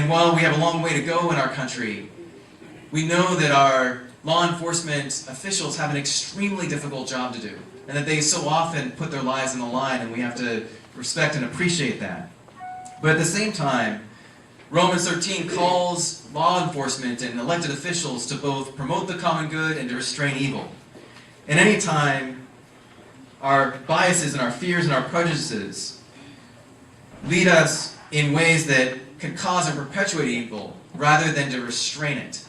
And while we have a long way to go in our country, we know that our law enforcement officials have an extremely difficult job to do, and that they so often put their lives on the line, and we have to respect and appreciate that. But at the same time, Romans 13 calls law enforcement and elected officials to both promote the common good and to restrain evil. And any time our biases and our fears and our prejudices lead us in ways that can cause and perpetuate evil rather than to restrain it.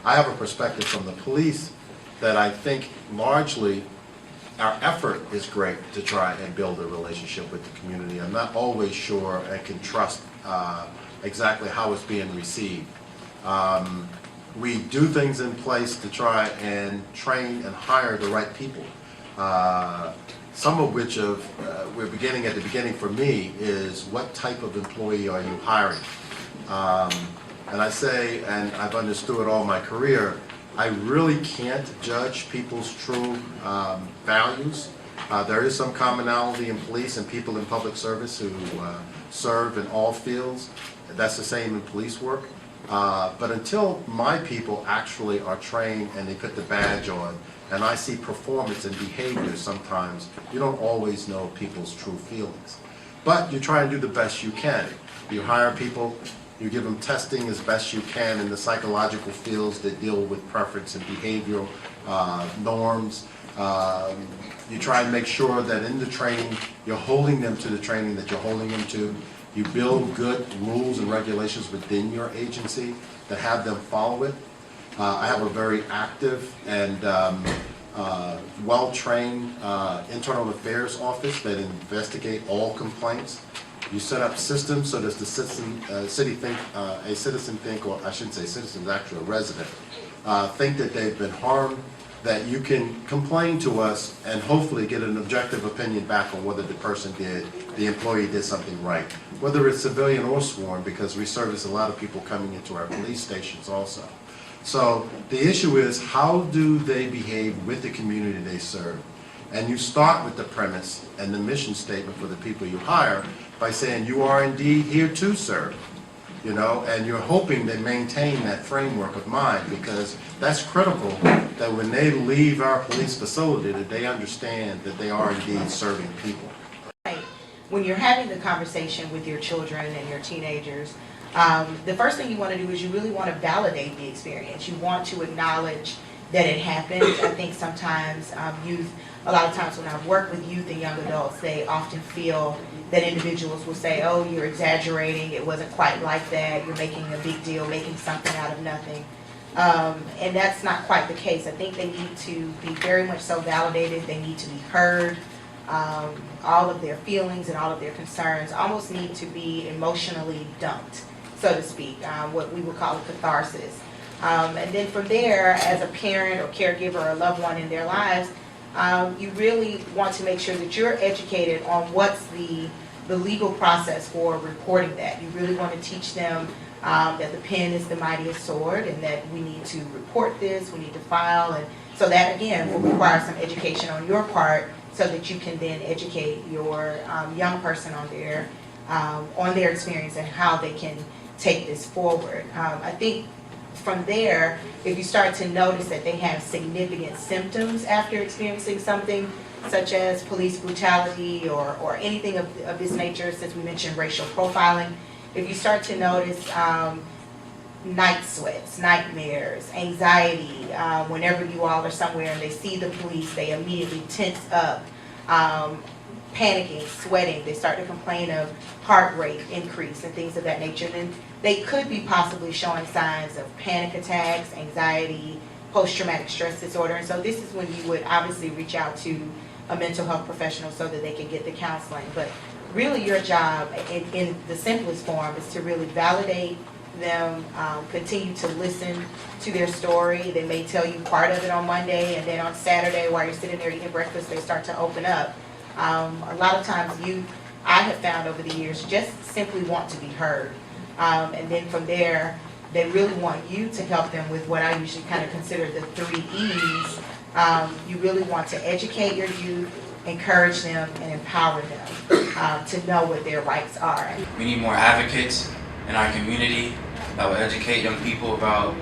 I have a perspective from the police that I think largely our effort is great to try and build a relationship with the community. I'm not always sure I can trust exactly how it's being received. We do things in place to try and train and hire the right people. Some of which we're beginning at the beginning for me is what type of employee are you hiring? And I say, and I've understood all my career, I really can't judge people's true values. There is some commonality in police and people in public service who serve in all fields. That's the same in police work. But until my people actually are trained and they put the badge on, and I see performance and behavior sometimes, you don't always know people's true feelings. But you try and do the best you can. You hire people, you give them testing as best you can in the psychological fields that deal with preference and behavioral norms. You try and make sure that in the training, you're holding them to the training that you're holding them to. You build good rules and regulations within your agency that have them follow it. I have a very active and well-trained internal affairs office that investigate all complaints. You set up systems so that the citizen think, or I shouldn't say citizens, actually a resident, think that they've been harmed, that you can complain to us and hopefully get an objective opinion back on whether the employee did something right. Whether it's civilian or sworn, because we service a lot of people coming into our police stations also. So the issue is, how do they behave with the community they serve? And you start with the premise and the mission statement for the people you hire by saying you are indeed here to serve, you know, and you're hoping they maintain that framework of mind, because that's critical that when they leave our police facility that they understand that they are indeed serving people. Right. When you're having the conversation with your children and your teenagers, the first thing you want to do is you really want to validate the experience. You want to acknowledge that it happened. I think sometimes a lot of times when I've worked with youth and young adults, they often feel that individuals will say, oh, you're exaggerating, it wasn't quite like that, you're making a big deal, making something out of nothing. And that's not quite the case. I think they need to be very much so validated, they need to be heard. All of their feelings and all of their concerns almost need to be emotionally dumped, so to speak, what we would call a catharsis. And then from there, as a parent or caregiver or a loved one in their lives, you really want to make sure that you're educated on what's the legal process for reporting that. You really want to teach them that the pen is the mightiest sword and that we need to report this, we need to file, and so that again will require some education on your part so that you can then educate your young person on their experience and how they can take this forward. I think from there, if you start to notice that they have significant symptoms after experiencing something such as police brutality or anything of this nature, since we mentioned racial profiling, if you start to notice night sweats, nightmares, anxiety, whenever you all are somewhere and they see the police, they immediately tense up, panicking, sweating, they start to complain of heart rate increase and things of that nature, then they could be possibly showing signs of panic attacks, anxiety, post-traumatic stress disorder. And so this is when you would obviously reach out to a mental health professional so that they can get the counseling. But really your job in the simplest form is to really validate them, continue to listen to their story. They may tell you part of it on Monday, and then on Saturday while you're sitting there eating breakfast, they start to open up. A lot of times I have found over the years, just simply want to be heard. And then from there, they really want you to help them with what I usually kind of consider the 3 E's. You really want to educate your youth, encourage them and empower them to know what their rights are. We need more advocates in our community that will educate young people about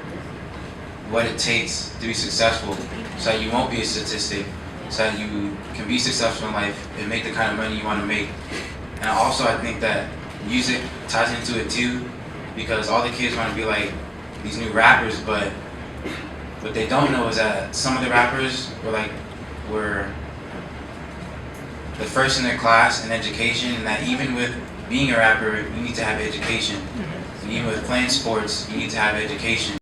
what it takes to be successful, so that you won't be a statistic, so that you can be successful in life and make the kind of money you want to make. And also I think that music ties into it too, because all the kids want to be like these new rappers, but what they don't know is that some of the rappers were the first in their class in education, and that even with being a rapper, you need to have education. And even with playing sports, you need to have education.